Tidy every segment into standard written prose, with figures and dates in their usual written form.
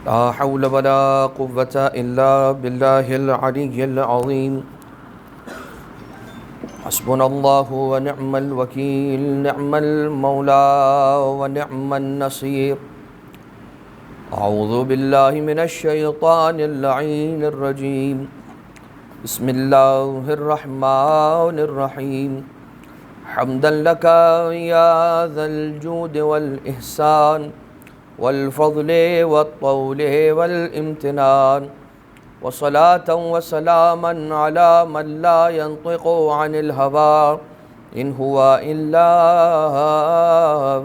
لا حول ولا قوة إلا بالله العلي العظيم حسبنا الله ونعم الوكيل نعم المولى ونعم النصير أعوذ بالله من الشيطان اللعين الرجيم بسم الله الرحمن الرحيم حمدا لك يا ذا الجود والإحسان والفضل والطول والامتنان وصلاة وسلاما على من لا ينطق عن الهوى إن هو إلا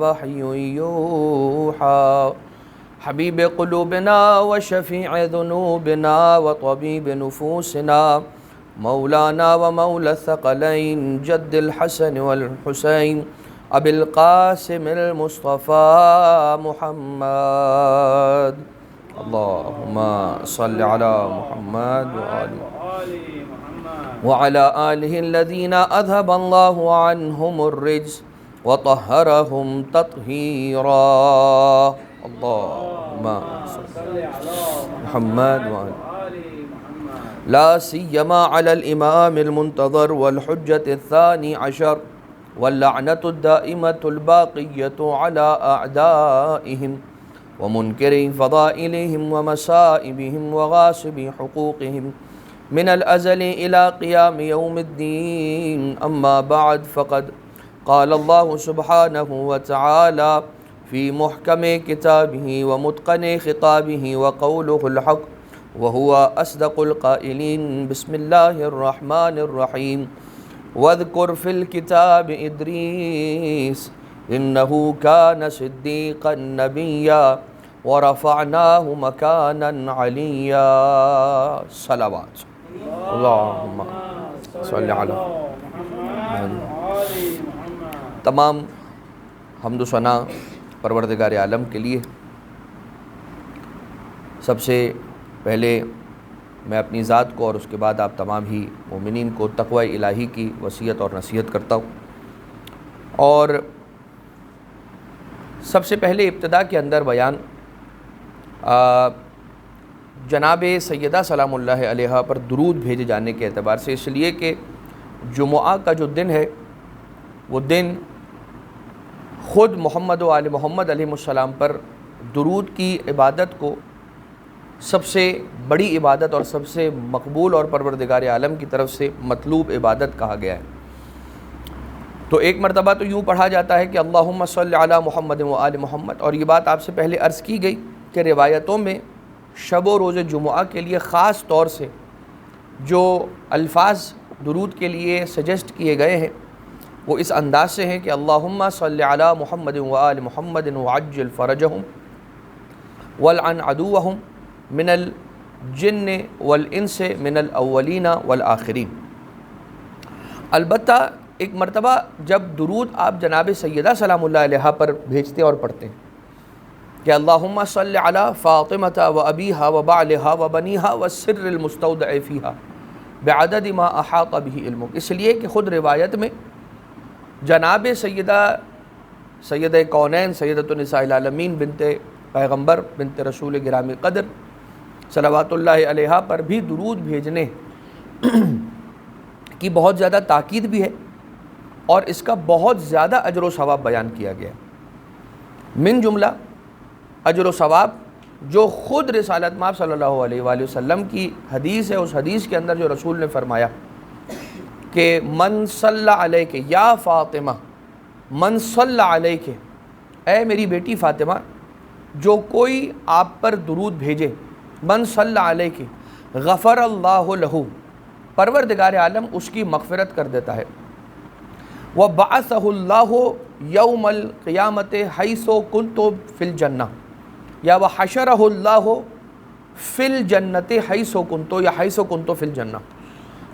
وحي يوحى حبيب قلوبنا وشفيع ذنوبنا وطبيب نفوسنا مولانا ومولى الثقلين جد الحسن والحسين أبي القاسم المصطفى محمد اللهم صل على محمد وعلى آله الذين أذهب الله عنهم الرجس وطهرهم تطهيرا اللهم صل على محمد وعلى لا سيما على الإمام المنتظر والحجة الثاني عشر واللعنة الدائمة الباقية على أعدائهم ومنكر فضائلهم ومسائبهم وغاصب حقوقهم من الأزل إلى قيام يوم الدين أما بعد فقد قال الله سبحانه وتعالى في محكم كتابه ومتقن خطابه وقوله الحق وهو أصدق القائلين بسم الله الرحمن الرحيم واذكر في الكتاب إدريس إنه كان صديقا نبيا ورفعناه مكانا عليا صلوات اللهم صل على محمد. تمام حمد و ثنا پروردگار عالم کے لیے. سب سے پہلے میں اپنی ذات کو اور اس کے بعد آپ تمام ہی مومنین کو تقوی الہی کی وصیت اور نصیحت کرتا ہوں. اور سب سے پہلے ابتدا کے اندر بیان جناب سیدہ سلام اللہ علیہا پر درود بھیجے جانے کے اعتبار سے، اس لیے کہ جمعہ کا جو دن ہے وہ دن خود محمد و آل محمد علیہ السلام پر درود کی عبادت کو سب سے بڑی عبادت اور سب سے مقبول اور پروردگار عالم کی طرف سے مطلوب عبادت کہا گیا ہے. تو ایک مرتبہ تو یوں پڑھا جاتا ہے کہ اللہم صلی علی محمد و آل محمد، اور یہ بات آپ سے پہلے عرض کی گئی کہ روایتوں میں شب و روز جمعہ کے لیے خاص طور سے جو الفاظ درود کے لیے سجیسٹ کیے گئے ہیں وہ اس انداز سے ہیں کہ اللہم صلی علی محمد و آل محمد وعجل فرجہم والعن عدوہم من الجن والانس من الاولین والآخرین. البتہ ایک مرتبہ جب درود آپ جناب سیدہ سلام اللہ علیہا پر بھیجتے اور پڑھتے ہیں کہ اللہم صلی علی فاطمۃ و ابیہا و بعلہا و بنیہا والسر المستودع فیہا بعدد ما احاط بہ علمک، اس لیے کہ خود روایت میں جناب سیدہ کونین سیدۃ النساء العالمین بنت پیغمبر بنت رسول گرامی قدر صلوات اللہ علیہا پر بھی درود بھیجنے کی بہت زیادہ تاکید بھی ہے اور اس کا بہت زیادہ اجر و ثواب بیان کیا گیا ہے. من جملہ اجر و ثواب جو خود رسالت مآب صلی اللہ علیہ وآلہ وسلم کی حدیث ہے، اس حدیث کے اندر جو رسول نے فرمایا کہ من صلی علیک یا فاطمہ، من صلی علیک، اے میری بیٹی فاطمہ جو کوئی آپ پر درود بھیجے، من صلی علیک غفر اللہ لہ، پروردگار عالم اس کی مغفرت کر دیتا ہے. وَبَعَثَهُ اللَّهُ يَوْمَ الْقِيَامَةِ حَيْثُ كُنْتُ فِي الْجَنَّةِ، یا وَحَشَرَهُ اللَّهُ فِي الْجَنَّةِ حَيْثُ كُنْتُ، یا حَيْثُ كُنْتُ فِي الْجَنَّةِ،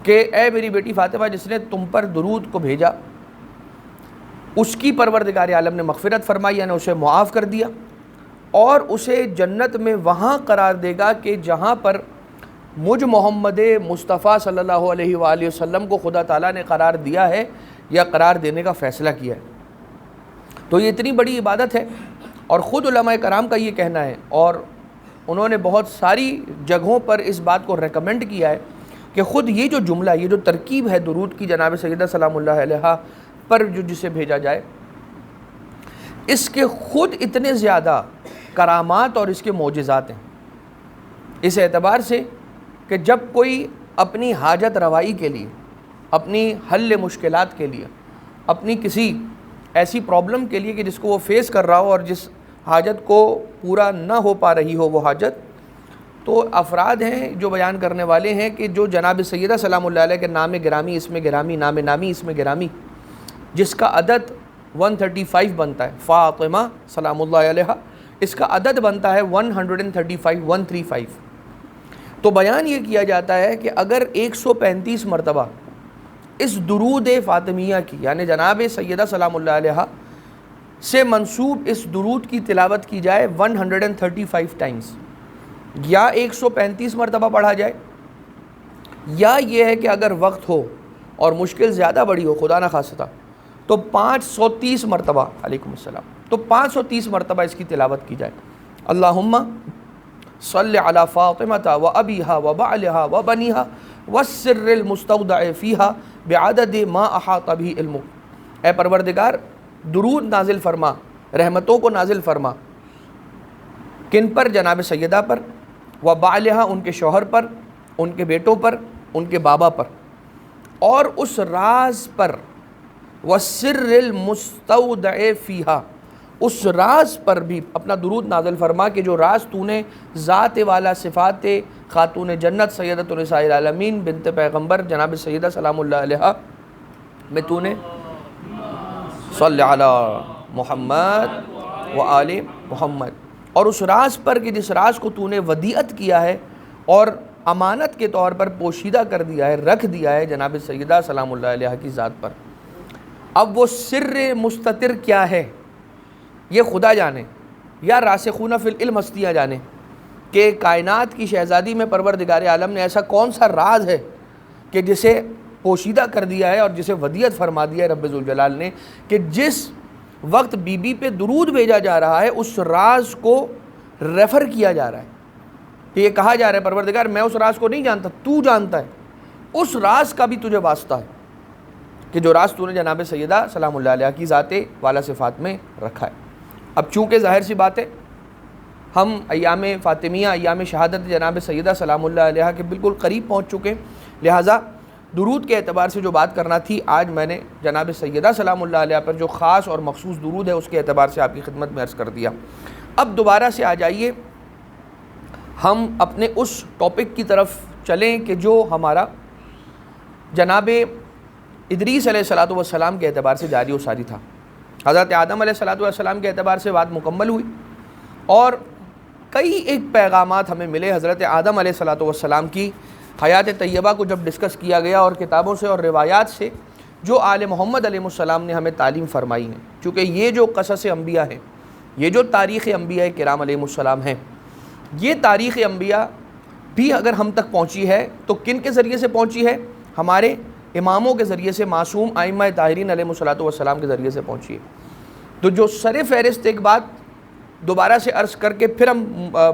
کہ اے میری بیٹی فاطمہ جس نے تم پر درود کو بھیجا اس کی پروردگار عالم نے مغفرت فرمائی، یعنی اسے معاف کر دیا اور اسے جنت میں وہاں قرار دے گا کہ جہاں پر مجھ محمد مصطفیٰ صلی اللہ علیہ وآلہ وسلم کو خدا تعالیٰ نے قرار دیا ہے یا قرار دینے کا فیصلہ کیا ہے۔ تو یہ اتنی بڑی عبادت ہے اور خود علماء کرام کا یہ کہنا ہے اور انہوں نے بہت ساری جگہوں پر اس بات کو ریکمنڈ کیا ہے کہ خود یہ جو جملہ، یہ جو ترکیب ہے درود کی جناب سیدہ سلام اللہ علیہا پر جو جسے بھیجا جائے، اس کے خود اتنے زیادہ کرامات اور اس کے معجزات ہیں، اس اعتبار سے کہ جب کوئی اپنی حاجت روائی کے لیے، اپنی حل مشکلات کے لیے، اپنی کسی ایسی پرابلم کے لیے کہ جس کو وہ فیس کر رہا ہو اور جس حاجت کو پورا نہ ہو پا رہی ہو وہ حاجت، تو افراد ہیں جو بیان کرنے والے ہیں کہ جو جناب سیدہ سلام اللہ علیہ کے نام گرامی، اسم گرامی، نام نامی، اسم گرامی، جس کا عدد 135 بنتا ہے، فاطمہ سلام اللہ علیہ، اس کا عدد بنتا ہے 135 تو بیان یہ کیا جاتا ہے کہ اگر 135 مرتبہ اس درود فاطمیہ کی، یعنی جناب سیدہ سلام اللہ علیہ سے منسوب اس درود کی تلاوت کی جائے 135 ٹائمز، یا 135 مرتبہ پڑھا جائے، یا یہ ہے کہ اگر وقت ہو اور مشکل زیادہ بڑی ہو خدا نخواستہ تو 530 مرتبہ، علیکم السلام، تو 530 مرتبہ اس کی تلاوت کی جائے۔ اللہم صلی علی فاطمہ و ابیہا و بعلہا و بنیہا والسر المستودع فیہا بعدد ما احاط بہ علمک۔ اے پروردگار درود نازل فرما، رحمتوں کو نازل فرما، کن پر؟ جناب سیدہ پر، و بعلہا ان کے شوہر پر، ان کے بیٹوں پر، ان کے بابا پر، اور اس راز پر، والسر المستودع فیہا، اس راز پر بھی اپنا درود نازل فرما کہ جو راز تو نے ذات والا صفات خاتون جنت سیدۃ النساء العالمین بنت پیغمبر جناب سیدہ سلام اللہ علیہ میں تو نے صلی علی محمد و آل محمد، اور اس راز پر کہ جس راز کو تو نے ودیعت کیا ہے اور امانت کے طور پر پوشیدہ کر دیا ہے، رکھ دیا ہے جناب سیدہ سلام اللہ علیہ کی ذات پر۔ اب وہ سر مستتر کیا ہے یہ خدا جانے، یا راسخون فی العلم ہستیاں جانے کہ کائنات کی شہزادی میں پروردگار عالم نے ایسا کون سا راز ہے کہ جسے پوشیدہ کر دیا ہے اور جسے ودیعت فرما دیا ہے رب ذوالجلال نے، کہ جس وقت بی بی پہ درود بھیجا جا رہا ہے اس راز کو ریفر کیا جا رہا ہے، کہ یہ کہا جا رہا ہے پروردگار میں اس راز کو نہیں جانتا، تو جانتا ہے، اس راز کا بھی تجھے واسطہ ہے کہ جو راز تو نے جناب سیدہ سلام اللہ علیہ کی ذات والا صفات میں رکھا ہے۔ اب چونکہ ظاہر سی بات ہے ہم ایام فاطمیہ، ایام شہادت جناب سیدہ سلام اللہ علیہ کے بالکل قریب پہنچ چکے ہیں، لہٰذا درود کے اعتبار سے جو بات کرنا تھی آج میں نے جناب سیدہ سلام اللہ علیہ پر جو خاص اور مخصوص درود ہے اس کے اعتبار سے آپ کی خدمت میں عرض کر دیا۔ اب دوبارہ سے آ جائیے ہم اپنے اس ٹاپک کی طرف چلیں کہ جو ہمارا جناب ادریس علیہ السلام کے اعتبار سے جاری و ساری تھا۔ حضرت آدم علیہ السلام کے اعتبار سے بات مکمل ہوئی اور کئی ایک پیغامات ہمیں ملے حضرت آدم علیہ السلام کی حیات طیبہ کو جب ڈسکس کیا گیا اور کتابوں سے اور روایات سے جو آل محمد علیہ السلام نے ہمیں تعلیم فرمائی ہیں، چونکہ یہ جو قصص انبیاء ہیں، یہ جو تاریخ انبیاء کرام علیہ السلام ہیں، یہ تاریخ انبیاء بھی اگر ہم تک پہنچی ہے تو کن کے ذریعے سے پہنچی ہے؟ ہمارے اماموں کے ذریعے سے، معصوم ائمہ طاہرین علیہ السلام کے ذریعے سے پہنچی ہے۔ تو جو سر فہرست ایک بات دوبارہ سے عرض کر کے پھر ہم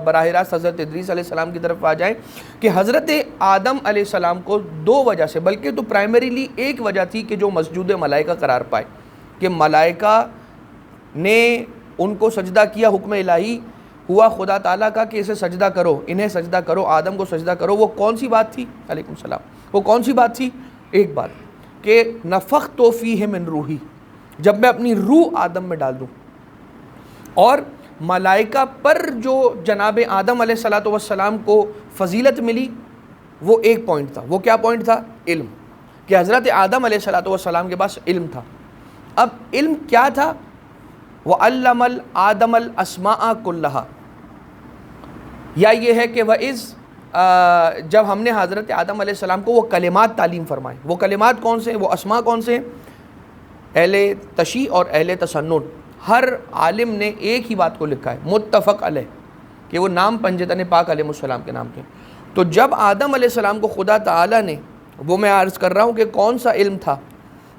براہ راست حضرت ادریس علیہ السلام کی طرف آ جائیں کہ حضرت آدم علیہ السلام کو دو وجہ سے، بلکہ تو پرائمریلی ایک وجہ تھی کہ جو مسجود ملائکہ قرار پائے، کہ ملائکہ نے ان کو سجدہ کیا، حکم الہی ہوا خدا تعالیٰ کا کہ اسے سجدہ کرو، انہیں سجدہ کرو، آدم کو سجدہ کرو۔ وہ کون سی بات تھی؟ علیکم السلام۔ وہ کون سی بات تھی؟ ایک بات کہ نفخت فیہ من روحی، جب میں اپنی روح آدم میں ڈال دوں۔ اور ملائکہ پر جو جناب آدم علیہ السلام کو فضیلت ملی وہ ایک پوائنٹ تھا۔ وہ کیا پوائنٹ تھا؟ علم، کہ حضرت آدم علیہ السلام کے پاس علم تھا۔ اب علم کیا تھا؟ وَعَلَّمَ الْآدَمَ الْأَسْمَاءَ كُلَّهَا، یا یہ ہے کہ وَإِذْ جب ہم نے حضرت آدم علیہ السلام کو وہ کلمات تعلیم فرمائے، وہ کلمات کون سے ہیں؟ وہ اسماء کون سے ہیں؟ اہل تشیع اور اہل تسنن، ہر عالم نے ایک ہی بات کو لکھا ہے، متفق علیہ، کہ وہ نام پنجتن پاک علیہ السلام کے نام کے۔ تو جب آدم علیہ السلام کو خدا تعالیٰ نے، وہ میں عرض کر رہا ہوں کہ کون سا علم تھا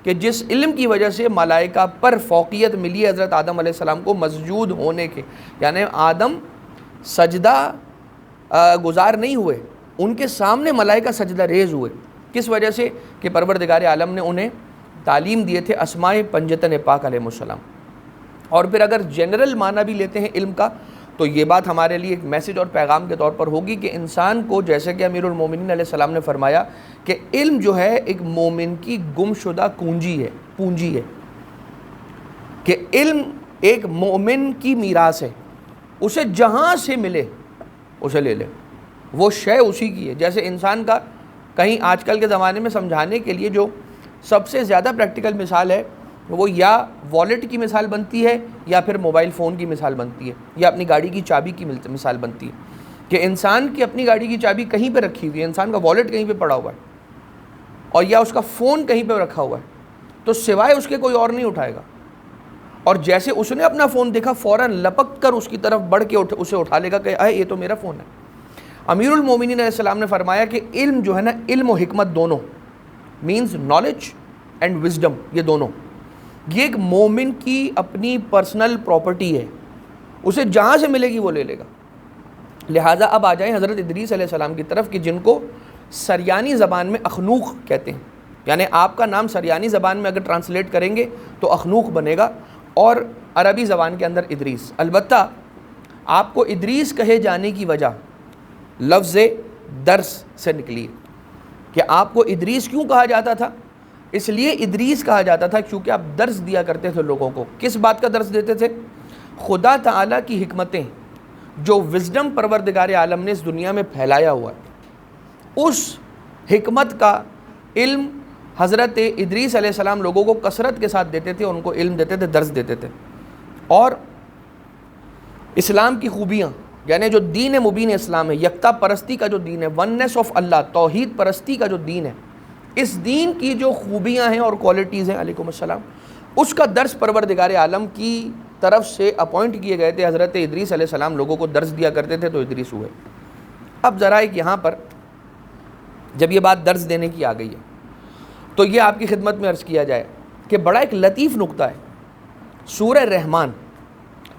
کہ جس علم کی وجہ سے ملائکہ پر فوقیت ملی حضرت آدم علیہ السلام کو مسجود ہونے کے، یعنی آدم سجدہ گزار نہیں ہوئے، ان کے سامنے ملائکہ سجدہ ریز ہوئے. کس وجہ سے؟ کہ پروردگار عالم نے انہیں تعلیم دیے تھے اسماء پنجتن پاک علیہ السلام. اور پھر اگر جنرل معنی بھی لیتے ہیں علم کا تو یہ بات ہمارے لیے ایک میسج اور پیغام کے طور پر ہوگی کہ انسان کو، جیسے کہ امیر المومنین علیہ السلام نے فرمایا کہ علم جو ہے ایک مومن کی گم شدہ پونجی ہے، کہ علم ایک مومن کی میراث ہے، اسے جہاں سے ملے اسے لے لے، وہ شے اسی کی ہے. جیسے انسان کا کہیں آج کل کے زمانے میں سمجھانے کے لیے جو سب سے زیادہ پریکٹیکل مثال ہے وہ یا والیٹ کی مثال بنتی ہے یا پھر موبائل فون کی مثال بنتی ہے یا اپنی گاڑی کی چابی کی مثال بنتی ہے، کہ انسان کی اپنی گاڑی کی چابی کہیں پہ رکھی ہوئی ہے، انسان کا والیٹ کہیں پہ پڑا ہوا ہے اور یا اس کا فون کہیں پہ رکھا ہوا ہے، تو سوائے اس کے کوئی اور نہیں اٹھائے گا. اور جیسے اس نے اپنا فون دیکھا فوراً لپک کر اس کی طرف بڑھ کے اسے اٹھا لے گا کہ یہ تو میرا فون ہے. امیر المومنین علیہ السلام نے فرمایا کہ علم جو ہے نا، علم و حکمت دونوں، مینز نالج اینڈ وزڈم، یہ دونوں، یہ ایک مومن کی اپنی پرسنل پراپرٹی ہے، اسے جہاں سے ملے گی وہ لے لے گا. لہٰذا اب آ جائیں حضرت ادریس علیہ السلام کی طرف کہ جن کو سریانی زبان میں اخنوق کہتے ہیں، یعنی آپ کا نام سریانی زبان میں اگر ٹرانسلیٹ کریں گے تو اخنوق بنے گا اور عربی زبان کے اندر ادریس. البتہ آپ کو ادریس کہے جانے کی وجہ لفظ درس سے نکلی کہ آپ کو ادریس کیوں کہا جاتا تھا؟ اس لیے ادریس کہا جاتا تھا کیونکہ آپ درس دیا کرتے تھے لوگوں کو. کس بات کا درس دیتے تھے؟ خدا تعالیٰ کی حکمتیں جو وزڈم پروردگار عالم نے اس دنیا میں پھیلایا ہوا ہے، اس حکمت کا علم حضرت ادریس علیہ السلام لوگوں کو کثرت کے ساتھ دیتے تھے، ان کو علم دیتے تھے، درس دیتے تھے. اور اسلام کی خوبیاں، یعنی جو دین مبین اسلام ہے، یکتا پرستی کا جو دین ہے، وننس آف اللہ، توحید پرستی کا جو دین ہے، اس دین کی جو خوبیاں ہیں اور کوالٹیز ہیں علیکم السلام، اس کا درس پروردگار عالم کی طرف سے اپوائنٹ کیے گئے تھے. حضرت ادریس علیہ السلام لوگوں کو درس دیا کرتے تھے تو ادریس ہوئے. اب ذرا ایک یہاں پر جب یہ بات درس دینے کی آ گئی ہے تو یہ آپ کی خدمت میں عرض کیا جائے کہ بڑا ایک لطیف نقطہ ہے. سورہ رحمان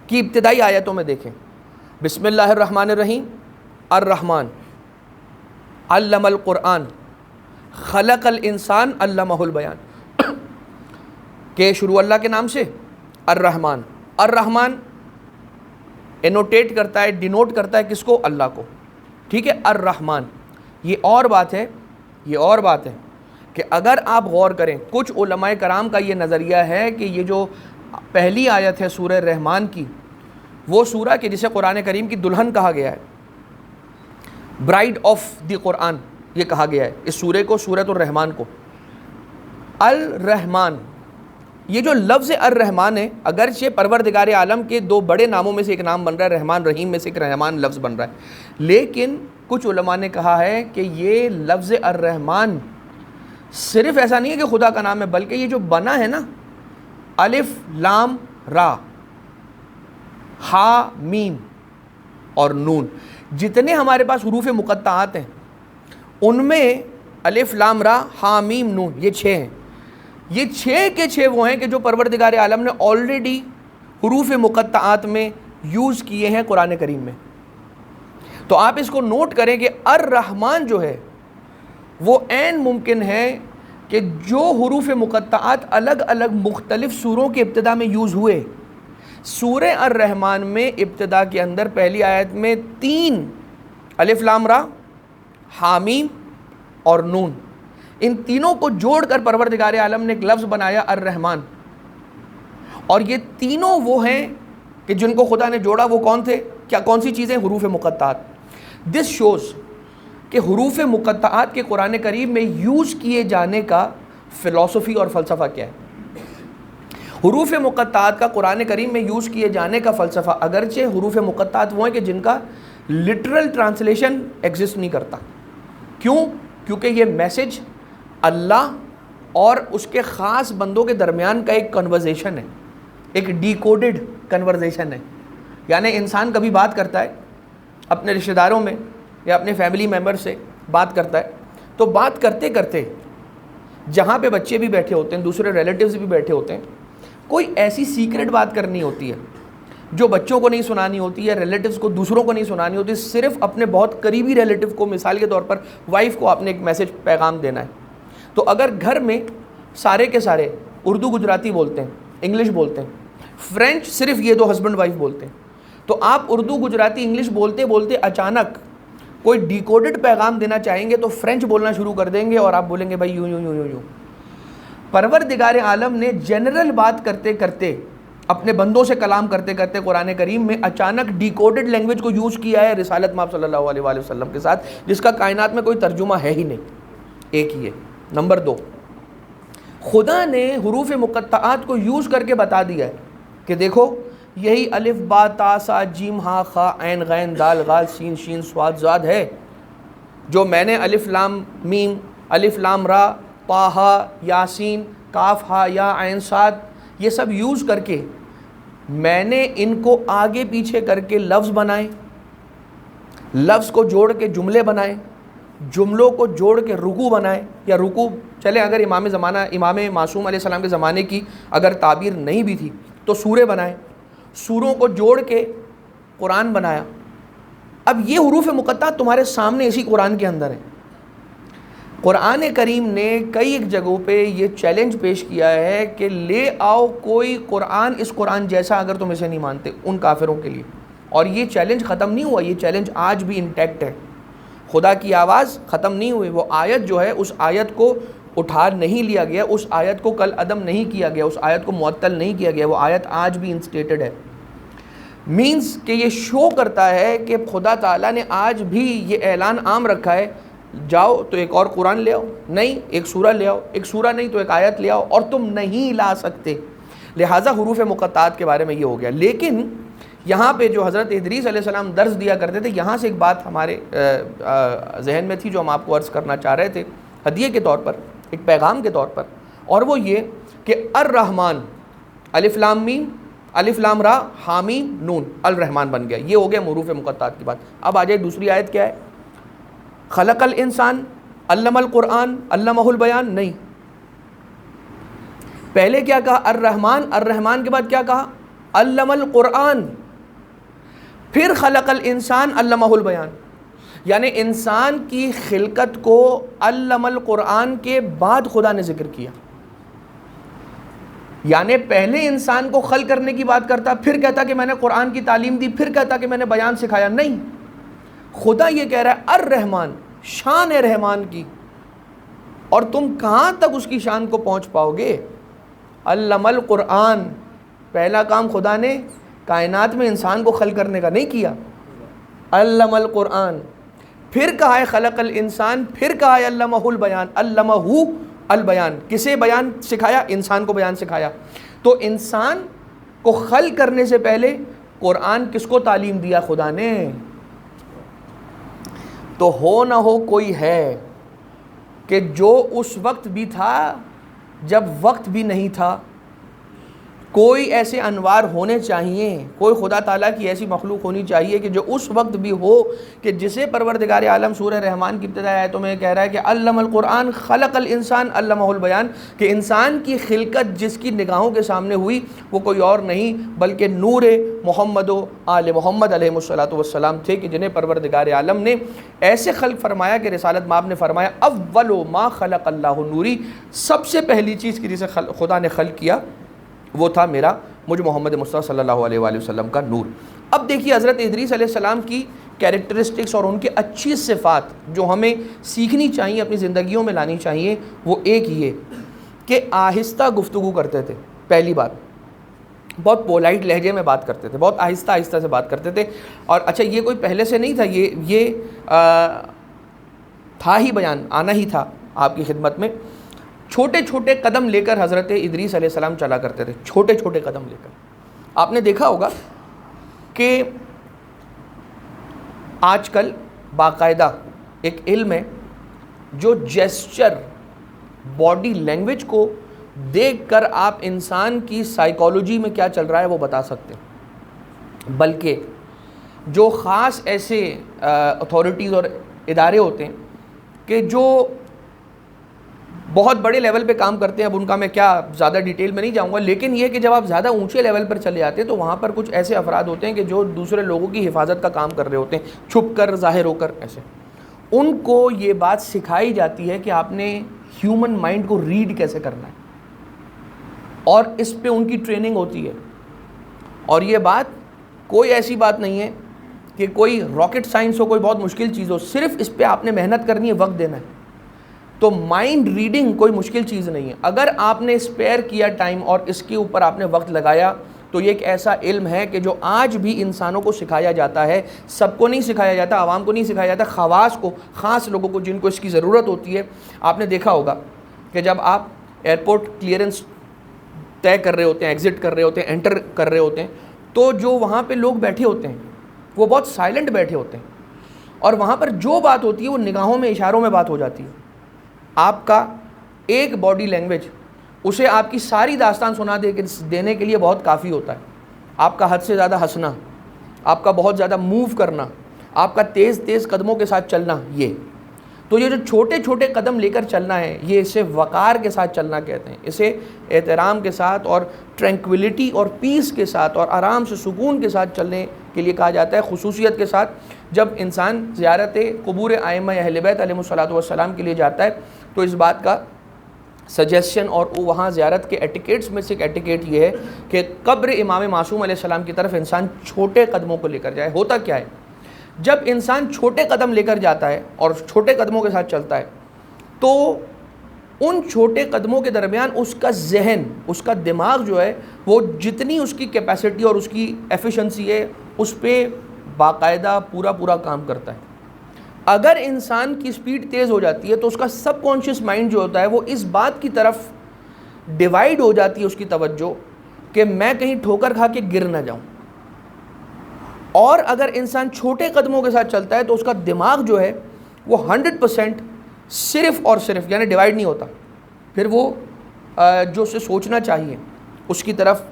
کی ابتدائی آیتوں میں دیکھیں، بسم اللہ الرحمن الرحیم، الرحمن علم القرآن خلق الانسان علمہ البیان، کہ شروع اللہ کے نام سے الرحمن. الرحمن انوٹیٹ کرتا ہے، ڈینوٹ کرتا ہے کس کو؟ اللہ کو. ٹھیک ہے، الرحمن. یہ اور بات ہے کہ اگر آپ غور کریں، کچھ علماء کرام کا یہ نظریہ ہے کہ یہ جو پہلی آیت ہے سورہ رحمان کی، وہ سورہ کہ جسے قرآن کریم کی دلہن کہا گیا ہے، برائڈ آف دی قرآن یہ کہا گیا ہے اس سورے کو، سورۃ الرحمان کو. الرحمن، یہ جو لفظ الرحمن ہے، اگرچہ پروردگار عالم کے دو بڑے ناموں میں سے ایک نام بن رہا ہے، رحمان رحیم میں سے ایک رحمان لفظ بن رہا ہے، لیکن کچھ علماء نے کہا ہے کہ یہ لفظ الرحمن صرف ایسا نہیں ہے کہ خدا کا نام ہے، بلکہ یہ جو بنا ہے نا، الف لام را ہا میم اور نون، جتنے ہمارے پاس حروف مقطعات ہیں ان میں الف لام را ہا میم نون یہ 6 ہیں. یہ 6 کے 6 وہ ہیں کہ جو پروردگار عالم نے آلریڈی حروف مقطعات میں یوز کیے ہیں قرآن کریم میں. تو آپ اس کو نوٹ کریں کہ الرحمن جو ہے وہ عین ممکن ہے کہ جو حروف مقطعات الگ الگ مختلف سوروں کے ابتدا میں یوز ہوئے، سورہ الرحمن میں ابتدا کے اندر پہلی آیت میں 3 الف لام را حامیم اور نون، ان تینوں کو جوڑ کر پروردگار عالم نے ایک لفظ بنایا الرحمن. اور یہ تینوں وہ ہیں کہ جن کو خدا نے جوڑا، وہ کون تھے؟ کون سی چیزیں؟ حروف مقطعات. دس شوز کہ حروف مقطعات کے قرآن کریم میں یوز کیے جانے کا فلسفی اور فلسفہ کیا ہے. حروف مقطعات کا قرآن کریم میں یوز کیے جانے کا فلسفہ، اگرچہ حروف مقطعات وہ ہیں کہ جن کا لٹرل ٹرانسلیشن ایگزسٹ نہیں کرتا. کیوں؟ کیونکہ یہ میسج اللہ اور اس کے خاص بندوں کے درمیان کا ایک کنورزیشن ہے، ایک ڈیکوڈڈ کنورزیشن ہے. یعنی انسان کبھی بات کرتا ہے اپنے رشتہ داروں میں یا اپنے فیملی ممبر سے بات کرتا ہے، تو بات کرتے کرتے جہاں پہ بچے بھی بیٹھے ہوتے ہیں، دوسرے ریلیٹیوز بھی بیٹھے ہوتے ہیں، کوئی ایسی سیکرٹ بات کرنی ہوتی ہے جو بچوں کو نہیں سنانی ہوتی ہے، ریلیٹیوز کو دوسروں کو نہیں سنانی ہوتی، صرف اپنے بہت قریبی ریلیٹیو کو، مثال کے طور پر وائف کو آپ نے ایک میسج پیغام دینا ہے. تو اگر گھر میں سارے کے سارے اردو گجراتی بولتے ہیں، انگلش بولتے ہیں، فرینچ صرف یہ دو ہسبینڈ وائف بولتے ہیں، تو آپ اردو گجراتی انگلش بولتے بولتے اچانک کوئی ڈیکوڈڈ پیغام دینا چاہیں گے تو فرینچ بولنا شروع کر دیں گے اور آپ بولیں گے بھائی یوں یوں یوں یوں یوں. پروردگار عالم نے جنرل بات کرتے کرتے، اپنے بندوں سے کلام کرتے کرتے قرآن کریم میں اچانک ڈیکوڈڈ لینگویج کو یوز کیا ہے رسالت مآب صلی اللہ علیہ وآلہ وسلم کے ساتھ، جس کا کائنات میں کوئی ترجمہ ہے ہی نہیں. ایک ہی ہے. نمبر 2، خدا نے حروف مقطعات کو یوز کر کے بتا دیا ہے کہ دیکھو یہی الف با تا سا جیم ہا خا عین غین دال غال سین شین صاد زاد ہے، جو میں نے الف لام میم، الف لام را، طا ہا یاسین، کاف ہا یا عین صاد، یہ سب یوز کر کے میں نے ان کو آگے پیچھے کر کے لفظ بنائے، لفظ کو جوڑ کے جملے بنائے، جملوں کو جوڑ کے رکوع بنائے، یا رکوع چلے اگر امام معصوم علیہ السلام کے زمانے کی اگر تعبیر نہیں بھی تھی تو سورے بنائے، سوروں کو جوڑ کے قرآن بنایا. اب یہ حروف مقطعات تمہارے سامنے اسی قرآن کے اندر ہے. قرآن کریم نے کئی ایک جگہوں پہ یہ چیلنج پیش کیا ہے کہ لے آؤ کوئی قرآن اس قرآن جیسا اگر تم اسے نہیں مانتے، ان کافروں کے لیے. اور یہ چیلنج ختم نہیں ہوا، یہ چیلنج آج بھی انٹیکٹ ہے. خدا کی آواز ختم نہیں ہوئی، وہ آیت جو ہے اس آیت کو اٹھا نہیں لیا گیا، اس آیت کو کل عدم نہیں کیا گیا، اس آیت کو معطل نہیں کیا گیا، وہ آیت آج بھی انسٹیٹڈ ہے. مینز کہ یہ شو کرتا ہے کہ خدا تعالیٰ نے آج بھی یہ اعلان عام رکھا ہے، جاؤ تو ایک اور قرآن لے آؤ، نہیں ایک سورہ لے آؤ، ایک سورہ نہیں تو ایک آیت لے آؤ، اور تم نہیں لا سکتے. لہٰذا حروف مقطعات کے بارے میں یہ ہو گیا. لیکن یہاں پہ جو حضرت ادریس علیہ السلام درس دیا کرتے تھے، یہاں سے ایک بات ہمارے ذہن میں تھی جو ہم آپ کو عرض کرنا چاہ رہے تھے ہدیے کے طور پر، ایک پیغام کے طور پر، اور وہ یہ کہ الرحمن، الف لام میم، الف لام را، حامیم نون، الرحمن بن گیا. یہ ہو گیا حروف مقطعات کی بات. اب آ جائے دوسری آیت کیا ہے؟ خلق الانسان علم القرآن علمہ البیان. نہیں، پہلے کیا کہا؟ الرحمن، الرحمن کے بعد کیا کہا؟ علم القرآن، پھر خلق الانسان علمہ البیان. یعنی انسان کی خلقت کو علم القرآن کے بعد خدا نے ذکر کیا. یعنی پہلے انسان کو خلق کرنے کی بات کرتا، پھر کہتا کہ میں نے قرآن کی تعلیم دی، پھر کہتا کہ میں نے بیان سکھایا. نہیں، خدا یہ کہہ رہا ہے الرحمن، شان ہے رحمان کی، اور تم کہاں تک اس کی شان کو پہنچ پاؤ گے؟ علم القرآن، پہلا کام خدا نے کائنات میں انسان کو خلق کرنے کا نہیں کیا، علم القرآن. پھر کہا ہے خلق الانسان، پھر کہا ہے علمہ البیان، علمہ البیان. کسے بیان سکھایا؟ انسان کو بیان سکھایا. تو انسان کو خلق کرنے سے پہلے قرآن کس کو تعلیم دیا؟ خدا نے. تو ہو نہ ہو کوئی ہے کہ جو اس وقت بھی تھا جب وقت بھی نہیں تھا. کوئی ایسے انوار ہونے چاہیے، کوئی خدا تعالیٰ کی ایسی مخلوق ہونی چاہیے کہ جو اس وقت بھی ہو کہ جسے پروردگار عالم سورہ رحمان کی ابتدائی آیتوں میں کہہ رہا ہے کہ علم القرآن خلق الانسان علمہ البیان، کہ انسان کی خلقت جس کی نگاہوں کے سامنے ہوئی وہ کوئی اور نہیں بلکہ نور محمد و آل محمد علیہ الصلوۃ والسلام تھے، کہ جنہیں پروردگار عالم نے ایسے خلق فرمایا کہ رسالت مآب نے فرمایا اول ما خلق اللہ نوری، سب سے پہلی چیز کی جسے خدا نے خلق کیا وہ تھا میرا مجھ محمد مصطفیٰ صلی اللہ علیہ وآلہ وسلم کا نور. اب دیکھیے حضرت ادریس علیہ السلام کی کیریکٹرسٹکس اور ان کی اچھی صفات جو ہمیں سیکھنی چاہیے، اپنی زندگیوں میں لانی چاہیے، وہ ایک یہ کہ آہستہ گفتگو کرتے تھے. پہلی بات، بہت پولائٹ لہجے میں بات کرتے تھے، بہت آہستہ آہستہ سے بات کرتے تھے. اور اچھا یہ کوئی پہلے سے نہیں تھا، یہ تھا ہی بیان، آنا ہی تھا آپ کی خدمت میں. چھوٹے چھوٹے قدم لے کر حضرت ادریس علیہ السلام چلا کرتے تھے، چھوٹے چھوٹے قدم لے کر. آپ نے دیکھا ہوگا کہ آج کل باقاعدہ ایک علم ہے جو جیسچر، باڈی لینگویج کو دیکھ کر آپ انسان کی سائیکالوجی میں کیا چل رہا ہے وہ بتا سکتے ہیں. بلکہ جو خاص ایسے اتھارٹیز اور ادارے ہوتے ہیں کہ جو بہت بڑے لیول پہ کام کرتے ہیں. اب ان کا میں کیا زیادہ ڈیٹیل میں نہیں جاؤں گا, لیکن یہ کہ جب آپ زیادہ اونچے لیول پر چلے جاتے ہیں تو وہاں پر کچھ ایسے افراد ہوتے ہیں کہ جو دوسرے لوگوں کی حفاظت کا کام کر رہے ہوتے ہیں, چھپ کر ظاہر ہو کر. ایسے ان کو یہ بات سکھائی جاتی ہے کہ آپ نے ہیومن مائنڈ کو ریڈ کیسے کرنا ہے, اور اس پہ ان کی ٹریننگ ہوتی ہے. اور یہ بات کوئی ایسی بات نہیں ہے کہ کوئی راکٹ سائنس ہو, کوئی بہت مشکل چیز ہو, صرف اس پہ آپ نے محنت کرنی ہے, وقت دینا ہے. تو مائنڈ ریڈنگ کوئی مشکل چیز نہیں ہے. اگر آپ نے اسپیئر کیا ٹائم اور اس کے اوپر آپ نے وقت لگایا تو یہ ایک ایسا علم ہے کہ جو آج بھی انسانوں کو سکھایا جاتا ہے. سب کو نہیں سکھایا جاتا, عوام کو نہیں سکھایا جاتا, خواص کو, خاص لوگوں کو جن کو اس کی ضرورت ہوتی ہے. آپ نے دیکھا ہوگا کہ جب آپ ایئرپورٹ کلیئرنس طے کر رہے ہوتے ہیں, ایگزٹ کر رہے ہوتے ہیں, انٹر کر رہے ہوتے ہیں, تو جو وہاں پہ لوگ بیٹھے ہوتے ہیں وہ بہت سائلنٹ بیٹھے ہوتے ہیں, اور وہاں پر جو بات ہوتی ہے وہ نگاہوں میں, اشاروں میں بات ہو جاتی ہے. آپ کا ایک باڈی لینگویج اسے آپ کی ساری داستان سنا دینے کے لیے بہت کافی ہوتا ہے. آپ کا حد سے زیادہ ہنسنا, آپ کا بہت زیادہ موو کرنا, آپ کا تیز تیز قدموں کے ساتھ چلنا, یہ جو چھوٹے چھوٹے قدم لے کر چلنا ہے, یہ اسے وقار کے ساتھ چلنا کہتے ہیں. اسے احترام کے ساتھ اور ٹرینکویلٹی اور پیس کے ساتھ اور آرام سے سکون کے ساتھ چلنے کے لیے کہا جاتا ہے. خصوصیت کے ساتھ جب انسان زیارت قبور ائمہ اہل بیت علیہم الصلوۃ والسلام کے لیے جاتا ہے تو اس بات کا سجیشن اور وہاں زیارت کے ایٹیکیٹس میں سے ایک ایٹیکیٹ یہ ہے کہ قبر امام معصوم علیہ السلام کی طرف انسان چھوٹے قدموں کو لے کر جائے. ہوتا کیا ہے, جب انسان چھوٹے قدم لے کر جاتا ہے اور چھوٹے قدموں کے ساتھ چلتا ہے تو ان چھوٹے قدموں کے درمیان اس کا ذہن, اس کا دماغ جو ہے وہ جتنی اس کی کیپیسٹی اور اس کی ایفیشنسی ہے اس پہ باقاعدہ پورا کام کرتا ہے. اگر انسان کی سپیڈ تیز ہو جاتی ہے تو اس کا سب کانشیس مائنڈ جو ہوتا ہے وہ اس بات کی طرف ڈیوائیڈ ہو جاتی ہے اس کی توجہ کہ میں کہیں ٹھوکر کھا کے گر نہ جاؤں. اور اگر انسان چھوٹے قدموں کے ساتھ چلتا ہے تو اس کا دماغ جو ہے وہ 100% صرف اور صرف یعنی ڈیوائیڈ نہیں ہوتا, پھر وہ جو اسے سوچنا چاہیے اس کی طرف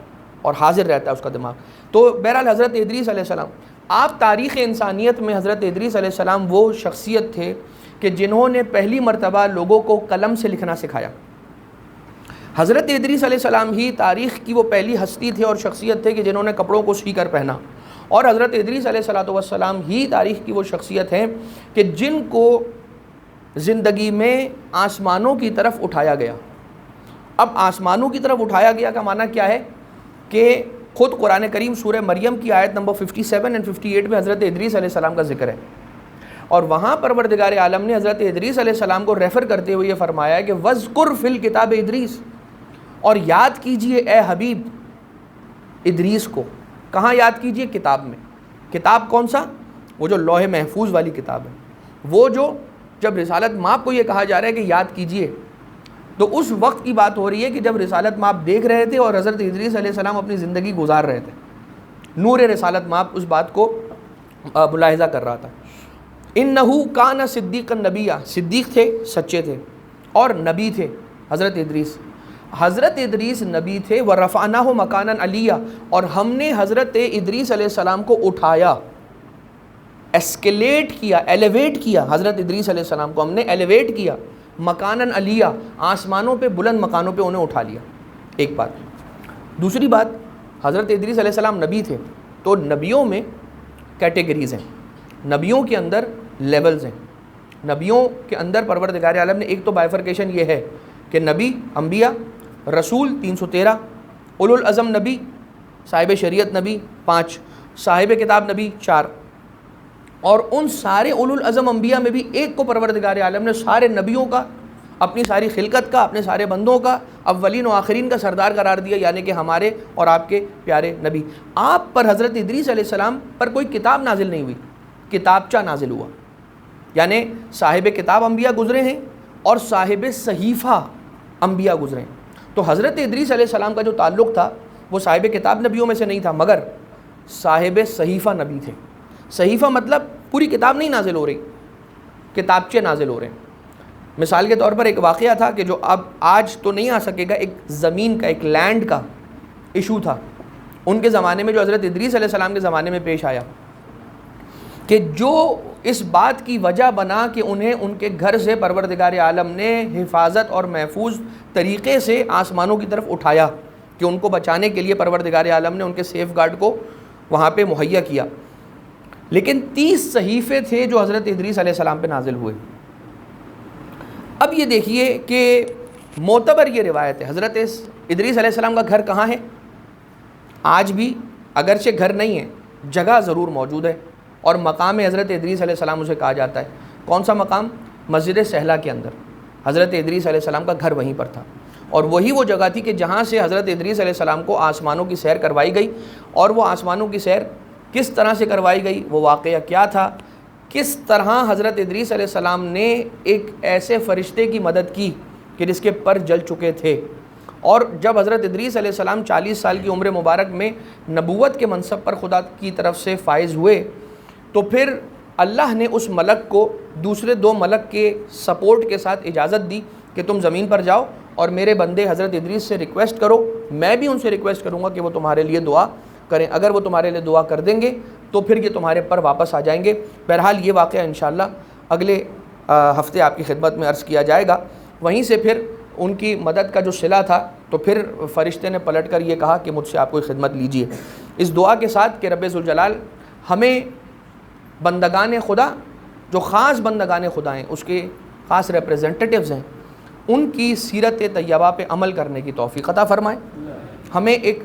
اور حاضر رہتا ہے اس کا دماغ. تو بہرحال حضرت ادریس علیہ السلام, آپ تاریخ انسانیت میں حضرت ادریس علیہ السلام وہ شخصیت تھے کہ جنہوں نے پہلی مرتبہ لوگوں کو قلم سے لکھنا سکھایا. حضرت ادریس علیہ السلام ہی تاریخ کی وہ پہلی ہستی تھے اور شخصیت تھے کہ جنہوں نے کپڑوں کو سی کر پہنا, اور حضرت ادریس علیہ السلام ہی تاریخ کی وہ شخصیت ہیں کہ جن کو زندگی میں آسمانوں کی طرف اٹھایا گیا. اب آسمانوں کی طرف اٹھایا گیا کا معنی کیا ہے کہ خود قرآن کریم سورہ مریم کی آیت نمبر 57 اور 58 میں حضرت ادریس علیہ السلام کا ذکر ہے, اور وہاں پروردگار عالم نے حضرت ادریس علیہ السلام کو ریفر کرتے ہوئے یہ فرمایا ہے کہ وَذْكُرْ فِي الْكِتَابِ ادریس, اور یاد کیجئے اے حبیب ادریس کو. کہاں یاد کیجئے؟ کتاب میں. کتاب کون سا؟ وہ جو لوح محفوظ والی کتاب ہے, وہ جو جب رسالت مآب کو یہ کہا جا رہا ہے کہ یاد کیجئے تو اس وقت کی بات ہو رہی ہے کہ جب رسالت مآب دیکھ رہے تھے اور حضرت ادریس علیہ السلام اپنی زندگی گزار رہے تھے. نور رسالت مآب اس بات کو ملاحظہ کر رہا تھا. اِنَّهُ كَانَ صِدِّيقًا نَبِيًّا, صدیق تھے, سچے تھے, اور نبی تھے حضرت ادریس. حضرت ادریس نبی تھے. وَرَفَعْنَاهُ مَكَانًا عَلِيًّا, اور ہم نے حضرت ادریس علیہ السلام کو اٹھایا, ایسکیلیٹ کیا, ایلیویٹ کیا. حضرت ادریس علیہ السلام کو ہم نے ایلیویٹ کیا, مکانن علیہ, آسمانوں پہ, بلند مکانوں پہ انہیں اٹھا لیا. ایک بات. دوسری بات, حضرت ادریس علیہ السلام نبی تھے تو نبیوں میں کیٹیگریز ہیں, نبیوں کے اندر لیولز ہیں. نبیوں کے اندر پروردگار عالم نے ایک تو بائیفرکیشن یہ ہے کہ نبی, انبیاء, رسول 313, اولو العزم نبی, صاحب شریعت نبی 5, صاحب کتاب نبی 4. اور ان سارے اولو العزم انبیاء میں بھی ایک کو پروردگار عالم نے سارے نبیوں کا, اپنی ساری خلقت کا, اپنے سارے بندوں کا, اولین و آخرین کا سردار قرار دیا, یعنی کہ ہمارے اور آپ کے پیارے نبی. آپ پر حضرت ادریس علیہ السلام پر کوئی کتاب نازل نہیں ہوئی, کتابچہ نازل ہوا. یعنی صاحب کتاب انبیاء گزرے ہیں اور صاحب صحیفہ انبیاء گزرے ہیں. تو حضرت ادریس علیہ السلام کا جو تعلق تھا وہ صاحب کتاب نبیوں میں سے نہیں تھا, مگر صاحب صحیفہ نبی تھے. صحیفہ مطلب پوری کتاب نہیں نازل ہو رہی, کتابچے نازل ہو رہے ہیں. مثال کے طور پر ایک واقعہ تھا کہ جو اب آج تو نہیں آ سکے گا, ایک زمین کا, ایک لینڈ کا ایشو تھا ان کے زمانے میں جو حضرت ادریس علیہ السلام کے زمانے میں پیش آیا. کہ جو اس بات کی وجہ بنا کہ انہیں ان کے گھر سے پروردگار عالم نے حفاظت اور محفوظ طریقے سے آسمانوں کی طرف اٹھایا، کہ ان کو بچانے کے لیے پروردگار عالم نے ان کے سیف گارڈ کو وہاں پہ مہیا کیا۔ لیکن 30 صحیفے تھے جو حضرت ادریس علیہ السلام پہ نازل ہوئے۔ اب یہ دیکھیے کہ معتبر یہ روایت ہے، حضرت ادریس علیہ السلام کا گھر کہاں ہے؟ آج بھی اگرچہ گھر نہیں ہے، جگہ ضرور موجود ہے، اور مقام حضرت ادریس علیہ السلام اسے کہا جاتا ہے۔ کون سا مقام؟ مسجد سہلہ کے اندر حضرت ادریس علیہ السلام کا گھر وہیں پر تھا، اور وہی وہ جگہ تھی کہ جہاں سے حضرت ادریس علیہ السلام کو آسمانوں کی سیر کروائی گئی۔ اور وہ آسمانوں کی سیر کس طرح سے کروائی گئی، وہ واقعہ کیا تھا، کس طرح حضرت ادریس علیہ السلام نے ایک ایسے فرشتے کی مدد کی کہ جس کے پر جل چکے تھے، اور جب حضرت ادریس علیہ السلام 40 سال کی عمر مبارک میں نبوت کے منصب پر خدا کی طرف سے فائز ہوئے، تو پھر اللہ نے اس ملک کو دوسرے 2 ملک کے سپورٹ کے ساتھ اجازت دی کہ تم زمین پر جاؤ اور میرے بندے حضرت ادریس سے ریکویسٹ کرو، میں بھی ان سے ریکویسٹ کروں گا کہ وہ تمہارے لیے دعا کریں، اگر وہ تمہارے لیے دعا کر دیں گے تو پھر یہ تمہارے پر واپس آ جائیں گے۔ بہرحال یہ واقعہ انشاءاللہ اگلے ہفتے آپ کی خدمت میں عرض کیا جائے گا۔ وہیں سے پھر ان کی مدد کا جو صلہ تھا، تو پھر فرشتے نے پلٹ کر یہ کہا کہ مجھ سے آپ کوئی خدمت لیجیے، اس دعا کے ساتھ کہ رب ذوالجلال ہمیں بندگان خدا، جو خاص بندگان خدا ہیں، اس کے خاص ریپریزنٹیٹیوز ہیں، ان کی سیرت طیبہ پہ عمل کرنے کی توفیق عطا فرمائے، ہمیں ایک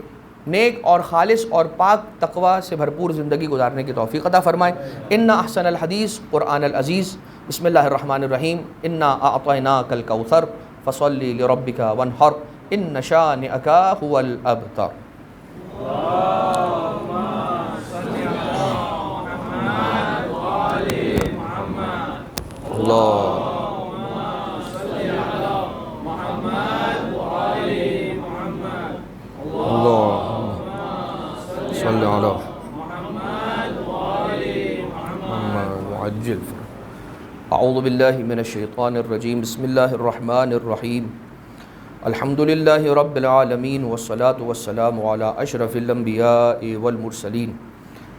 نیک اور خالص اور پاک تقوی سے بھرپور زندگی گزارنے کی توفیق عطا فرمائے۔ ان احسن الحدیث قرآن العزیز، بسم اللہ الرحمن الرحیم، انا اعطیناک الکوثر فصل لربک وانحر ان شانئک هو الابتر۔ صلی علی محمد وعجل۔ اعوذ باللہ من الشیطان الرجیم، بسم اللہ الرحمن الرحیم، الحمد للہ رب العالمین، والصلاة والسلام علی اشرف الانبیاء والمرسلین،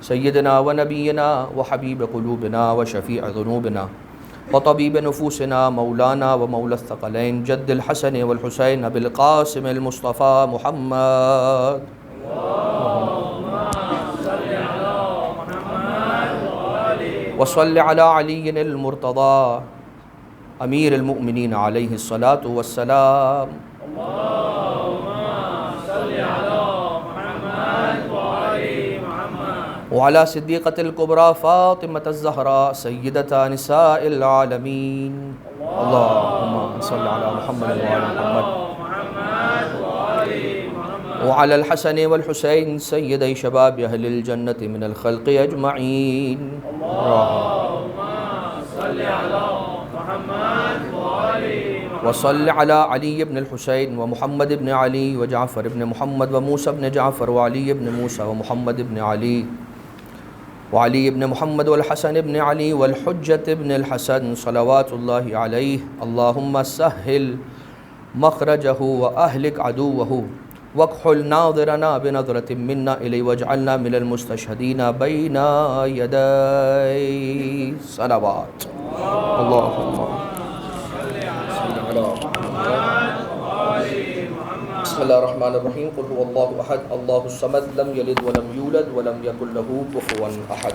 سیدنا و نبینا و حبیب قلوبنا و شفیع ذنوبنا وطبیب نفوسنا مولانا و مولا الثقلین جد الحسن والحسین ابی القاسم المصطفیٰ محمد۔ وصل علی علی المرتضی امیر المؤمنین علیہ الصلاۃ والسلام۔ وعلى صدیقۃ الکبریٰ فاطمۃ الزہراء سیدۃ نساء العالمین۔ اللہم صل علی محمد وعلی محمد وعلى الحسن والحسین سیدی شباب اہل الجنۃ من الخلق اجمعین۔ وصل علی علی بن الحسین ومحمد بن علی وجعفر بن محمد وموسى بن جعفر وعلی بن موسى ومحمد بن علی وعلی بن محمد والحسن بن علی والحجۃ بن الحسن صلوات اللہ علیہ۔ اللہم سہل مخرجہ واہلک عدوہ واکحل ناظرنا بنظرۃ منا الیہ واجعلنا من المستشہدین بین یدی صلوات۔ اللہم بسم اللہ الرحمن الرحیم، قل هو اللہ احد اللہ الصمد لم یلد ولم یولد ولم یکن له کفوا احد۔